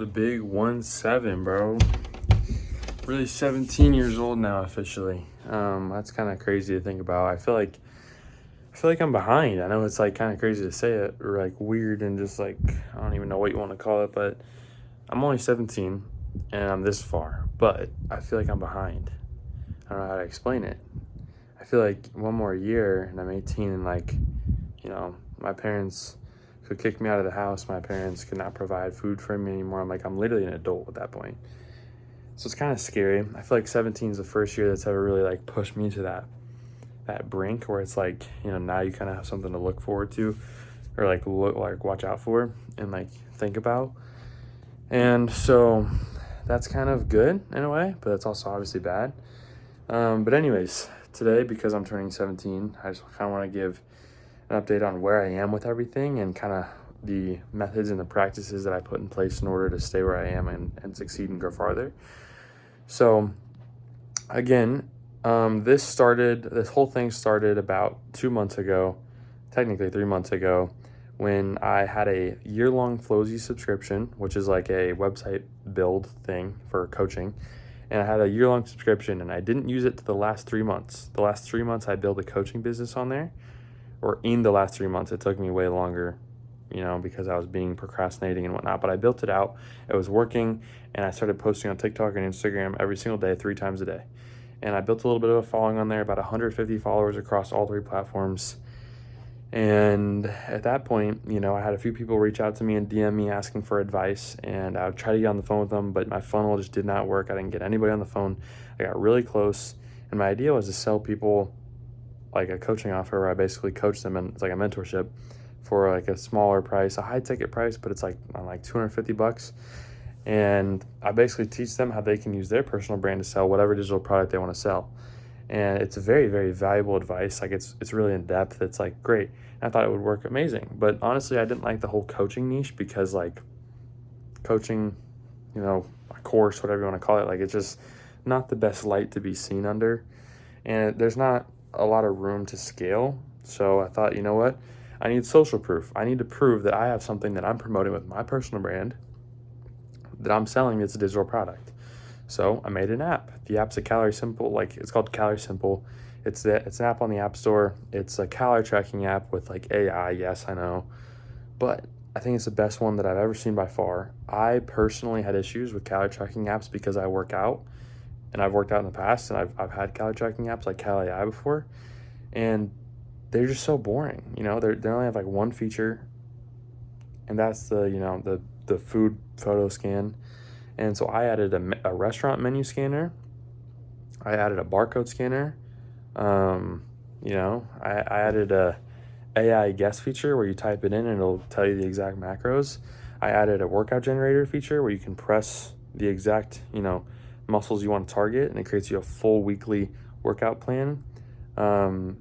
The big 1-7, bro. Really 17 years old now officially. That's kind of crazy to think about. I feel like I'm behind. I know it's like kind of crazy to say it, or like weird and just like I don't even know what you want to call it, but I'm only 17 and I'm this far, but I feel like I'm behind. I don't know how to explain it. I feel like one more year and I'm 18 and like, my parents could kick me out of the house. My parents could not provide food for me anymore. I'm literally an adult at that point. So it's kind of scary. I feel like 17 is the first year that's ever really like pushed me to that brink where it's like, now you kind of have something to look forward to or like watch out for and like think about. And so that's kind of good in a way, but it's also obviously bad. But anyways, today, because I'm turning 17, I just kind of want to give an update on where I am with everything and kind of the methods and the practices that I put in place in order to stay where I am and succeed and go farther. So again, this whole thing started about 2 months ago, technically 3 months ago, when I had a year-long Flozy subscription, which is like a website build thing for coaching. And I had a year-long subscription and I didn't use it to the last 3 months. The last 3 months I built a coaching business on there, or in the last 3 months. It took me way longer, because I was being procrastinating and whatnot, but I built it out. It was working and I started posting on TikTok and Instagram every single day, 3 times a day. And I built a little bit of a following on there, about 150 followers across all 3 platforms. And at that point, I had a few people reach out to me and DM me asking for advice, and I would try to get on the phone with them, but my funnel just did not work. I didn't get anybody on the phone. I got really close, and my idea was to sell people like a coaching offer where I basically coach them, and it's like a mentorship for like a smaller price, a high ticket price, but it's like on like $250. And I basically teach them how they can use their personal brand to sell whatever digital product they want to sell. And it's very, very valuable advice. Like it's really in depth. It's like great. And I thought it would work amazing. But honestly, I didn't like the whole coaching niche because like coaching, a course, whatever you want to call it, like it's just not the best light to be seen under. And there's not a lot of room to scale. So I thought, you know what? I need social proof. I need to prove that I have something that I'm promoting with my personal brand that I'm selling. It's a digital product. So I made an app. The app's a Calorie Simple, it's called Calorie Simple. It's an app on the App Store. It's a calorie tracking app with like AI, yes, I know. But I think it's the best one that I've ever seen by far. I personally had issues with calorie tracking apps because I work out and I've worked out in the past and I've had calorie tracking apps like Cal AI before, and they're just so boring. They only have like one feature, and that's the food photo scan. And so I added a restaurant menu scanner. I added a barcode scanner. I added a AI guest feature where you type it in and it'll tell you the exact macros. I added a workout generator feature where you can press the exact, muscles you want to target, and it creates you a full weekly workout plan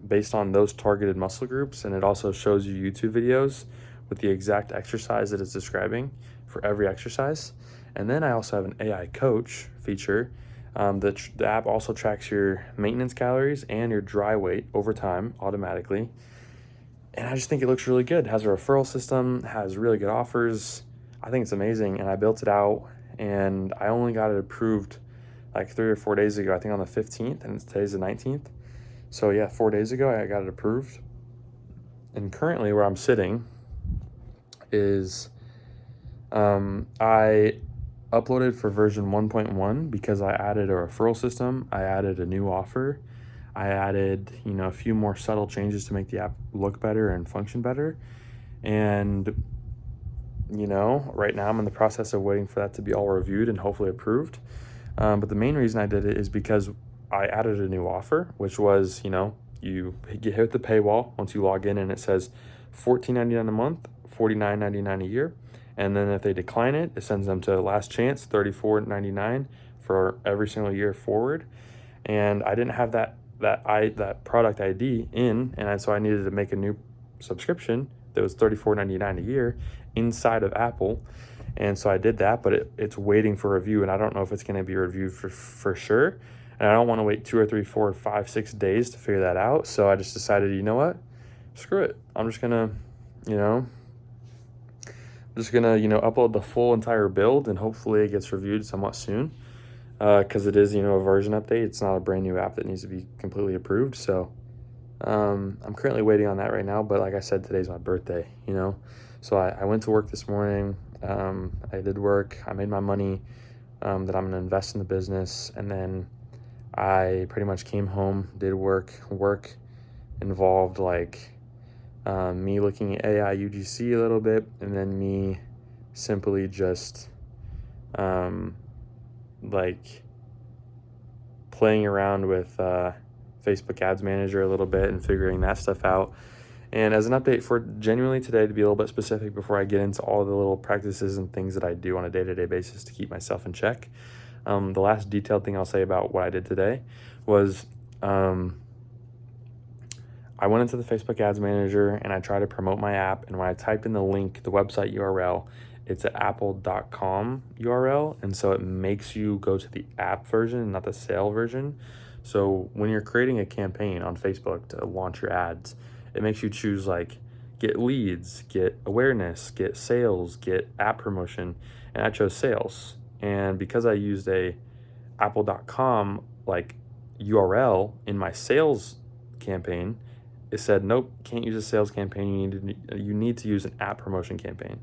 based on those targeted muscle groups. And it also shows you YouTube videos with the exact exercise that it's describing for every exercise. And then I also have an AI coach feature. The app also tracks your maintenance calories and your dry weight over time automatically. And I just think it looks really good. It has a referral system, has really good offers. I think it's amazing. And I built it out and I only got it approved like 3 or 4 days ago, I think on the 15th, and today's the 19th. So yeah, 4 days ago I got it approved. And currently where I'm sitting is I uploaded for version 1.1 because I added a referral system. I added a new offer. I added, a few more subtle changes to make the app look better and function better. And, right now I'm in the process of waiting for that to be all reviewed and hopefully approved. But the main reason I did it is because I added a new offer, which was, you hit the paywall once you log in and it says $14.99 a month, $49.99 a year. And then if they decline it, it sends them to last chance, $34.99 for every single year forward. And I didn't have that product ID in, and so I needed to make a new subscription that was $34.99 a year inside of Apple. And so I did that, but it's waiting for review, and I don't know if it's going to be reviewed for sure. And I don't want to wait 2 or 3, 4, 5, 6 days to figure that out. So I just decided, you know what? Screw it. I'm just going to just gonna, upload the full entire build, and hopefully it gets reviewed somewhat soon. Because it is, a version update. It's not a brand new app that needs to be completely approved. So I'm currently waiting on that right now. But like I said, today's my birthday, So I went to work this morning. I did work. I made my money that I'm going to invest in the business. And then I pretty much came home, did work. Work involved like me looking at AI UGC a little bit, and then me simply just like playing around with Facebook Ads Manager a little bit and figuring that stuff out. And as an update for genuinely today, to be a little bit specific before I get into all the little practices and things that I do on a day-to-day basis to keep myself in check, the last detailed thing I'll say about what I did today was I went into the Facebook Ads Manager and I tried to promote my app. And when I typed in the link, the website URL, it's an apple.com URL. And so it makes you go to the app version, not the sale version. So when you're creating a campaign on Facebook to launch your ads, it makes you choose like get leads, get awareness, get sales, get app promotion. And I chose sales. And because I used a apple.com like URL in my sales campaign, it said, nope, can't use a sales campaign. You need to use an app promotion campaign.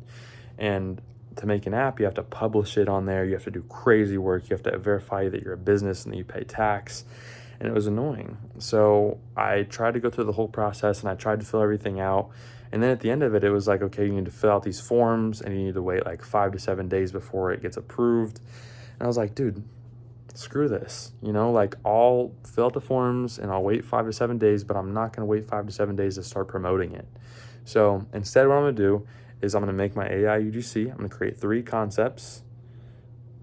And to make an app, you have to publish it on there. You have to do crazy work. You have to verify that you're a business and that you pay tax. And it was annoying. So I tried to go through the whole process and I tried to fill everything out. And then at the end of it, it was like, okay, you need to fill out these forms and you need to wait like 5 to 7 days before it gets approved. And I was like, dude, screw this, like I'll fill out the forms and I'll wait 5 to 7 days, but I'm not going to wait 5 to 7 days to start promoting it. So instead, what I'm going to do is I'm going to make my AI UGC. I'm going to create 3 concepts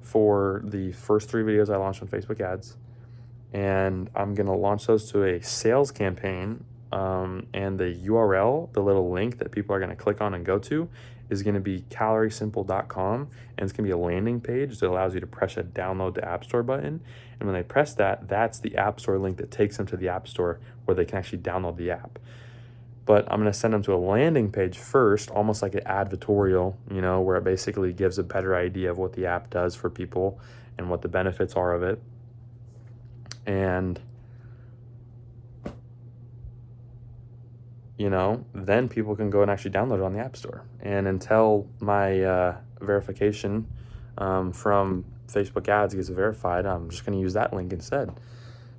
for the first 3 videos I launched on Facebook ads. And I'm going to launch those to a sales campaign. And the URL, the little link that people are going to click on and go to, is going to be caloriesimple.com. And it's going to be a landing page that allows you to press a download the App Store button. And when they press that, that's the App Store link that takes them to the App Store where they can actually download the app. But I'm going to send them to a landing page first, almost like an advertorial, where it basically gives a better idea of what the app does for people and what the benefits are of it. And, then people can go and actually download it on the App Store. And until my verification from Facebook ads gets verified, I'm just going to use that link instead.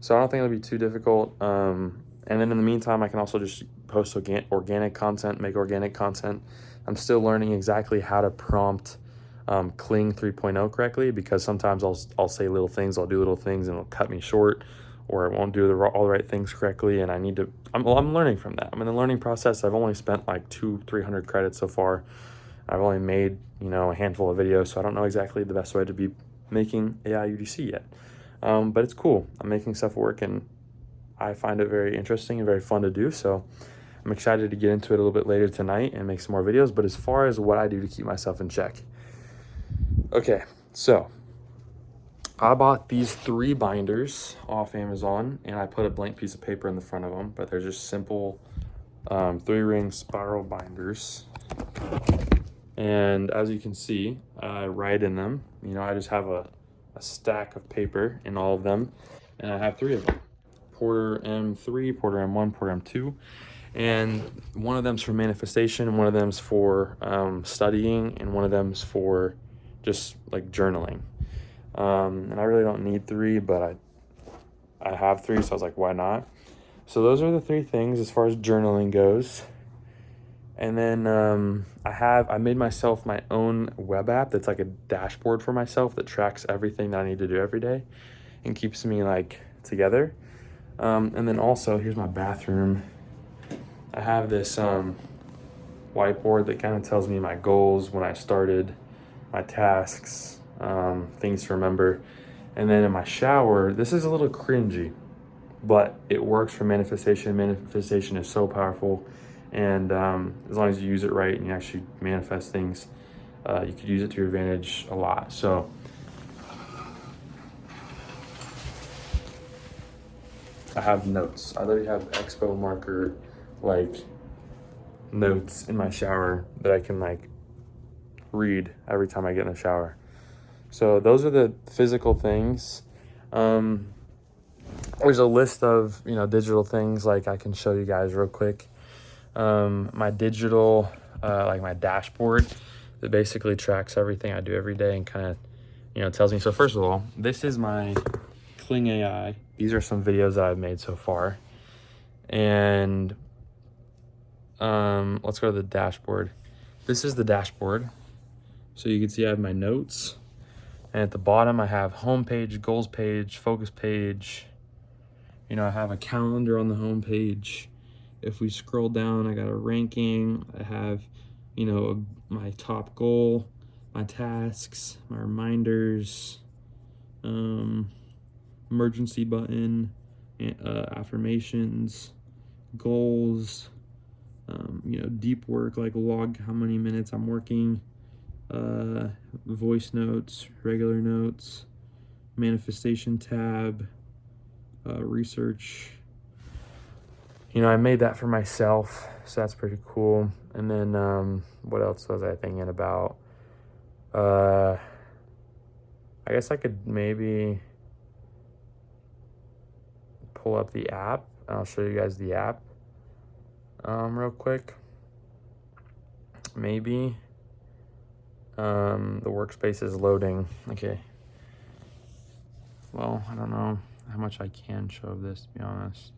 So I don't think it'll be too difficult. And then in the meantime, I can also just post organic content, make organic content. I'm still learning exactly how to prompt Kling 3.0 correctly, because sometimes I'll say little things, I'll do little things, and it'll cut me short, or it won't do all the right things correctly. And I'm learning from that. I'm in the learning process. I've only spent like 200-300 credits so far. I've only made, a handful of videos, so I don't know exactly the best way to be making AI UGC yet. But it's cool. I'm making stuff work, and I find it very interesting and very fun to do. So I'm excited to get into it a little bit later tonight and make some more videos. But as far as what I do to keep myself in check. Okay, so I bought these 3 binders off Amazon, and I put a blank piece of paper in the front of them, but they're just simple 3-ring spiral binders. And as you can see, I write in them. I just have a stack of paper in all of them, and I have 3 of them. Porter M3, Porter M1, Porter M2. And one of them's for manifestation, one of them's for studying, and one of them's for just like journaling. And I really don't need 3, but I have 3, so I was like, why not? So those are the 3 things as far as journaling goes. And then I made myself my own web app that's like a dashboard for myself that tracks everything that I need to do every day and keeps me like together. And then also, here's my bathroom. I have this whiteboard that kind of tells me my goals, when I started, my tasks, things to remember. And then in my shower, this is a little cringy, but it works for manifestation. Manifestation is so powerful. And as long as you use it right and you actually manifest things, you could use it to your advantage a lot. So I have notes. I literally have Expo marker like notes in my shower that I can like read every time I get in the shower. So those are the physical things. There's a list of, digital things like I can show you guys real quick. My digital, like my dashboard that basically tracks everything I do every day and kind of, tells me. So first of all, this is my Kling AI. These are some videos that I've made so far. And let's go to the dashboard. This is the dashboard. So you can see I have my notes. And at the bottom, I have home page, goals page, focus page. I have a calendar on the home page. If we scroll down, I got a ranking. I have, my top goal, my tasks, my reminders, emergency button, affirmations, goals, deep work, like log how many minutes I'm working, voice notes, regular notes, manifestation tab, research. I made that for myself, so that's pretty cool. And then what else was I thinking about? I guess I could maybe pull up the app. I'll show you guys the app real quick. Maybe the workspace is loading. Okay. Well, I don't know how much I can show of this, to be honest.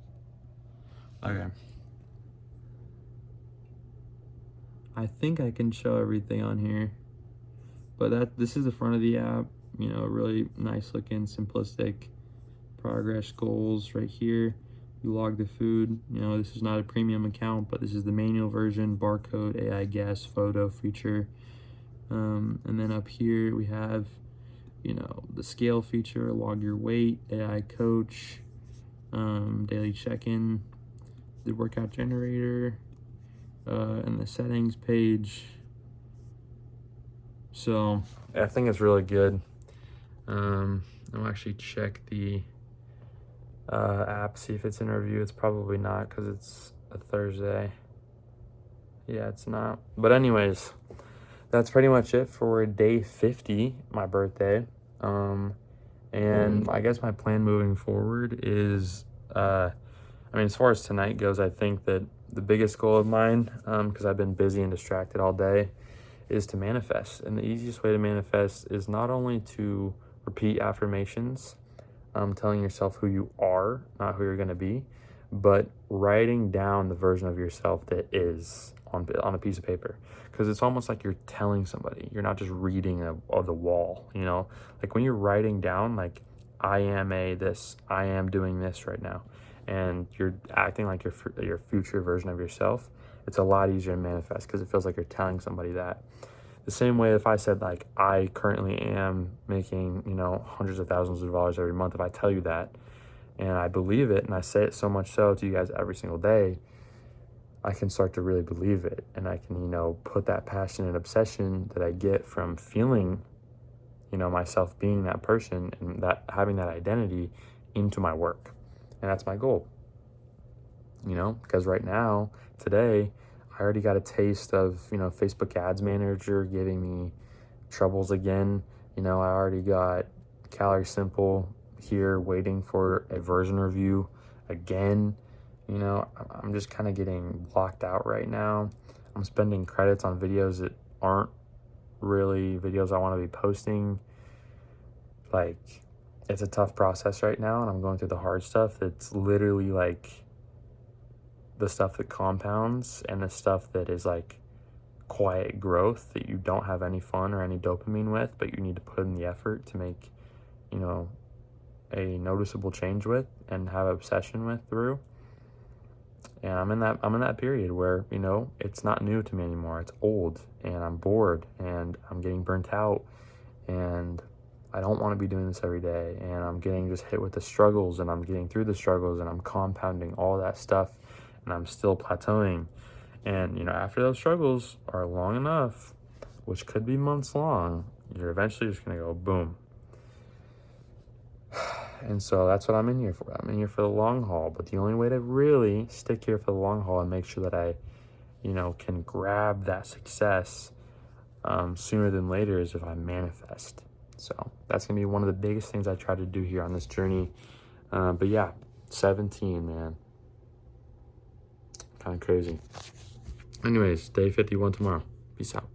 Okay. I think I can show everything on here, but this is the front of the app. Really nice looking, simplistic progress goals right here. You log the food. This is not a premium account, but this is the manual version. Barcode, AI guess, photo feature, and then up here we have, the scale feature, log your weight, AI coach, daily check-in, the workout generator, and the settings page. So I think it's really good. I'll actually check the app, see if it's in review. It's probably not because it's a Thursday. Yeah, it's not. But anyways, that's pretty much it for day 50, my birthday. And I guess my plan moving forward is, as far as tonight goes, I think that the biggest goal of mine, because I've been busy and distracted all day, is to manifest. And the easiest way to manifest is not only to repeat affirmations, telling yourself who you are, not who you're going to be, but writing down the version of yourself that is on a piece of paper. Because it's almost like you're telling somebody. You're not just reading the wall, Like when you're writing down, like, I am this, I am doing this right now, and you're acting like your future version of yourself, it's a lot easier to manifest because it feels like you're telling somebody that. The same way if I said, like, I currently am making, hundreds of thousands of dollars every month, if I tell you that and I believe it and I say it so much so to you guys every single day, I can start to really believe it. And I can, put that passion and obsession that I get from feeling, myself being that person and that having that identity into my work. And that's my goal, because right now, today, I already got a taste of, Facebook Ads Manager giving me troubles again. I already got Calorie Simple here waiting for a version review again. I'm just kind of getting blocked out right now. I'm spending credits on videos that aren't really videos I want to be posting. Like, it's a tough process right now, and I'm going through the hard stuff. It's literally like the stuff that compounds and the stuff that is like quiet growth that you don't have any fun or any dopamine with, but you need to put in the effort to make, a noticeable change with and have obsession with through. And I'm in that period where, it's not new to me anymore. It's old, and I'm bored, and I'm getting burnt out, and I don't want to be doing this every day. And I'm getting just hit with the struggles, and I'm getting through the struggles, and I'm compounding all that stuff, and I'm still plateauing. And, after those struggles are long enough, which could be months long, you're eventually just going to go boom. And so that's what I'm in here for. I'm in here for the long haul. But the only way to really stick here for the long haul and make sure that I, can grab that success sooner than later is if I manifest. So that's gonna be one of the biggest things I try to do here on this journey. But yeah, 17, man, kind of crazy. Anyways, day 51 tomorrow. Peace out.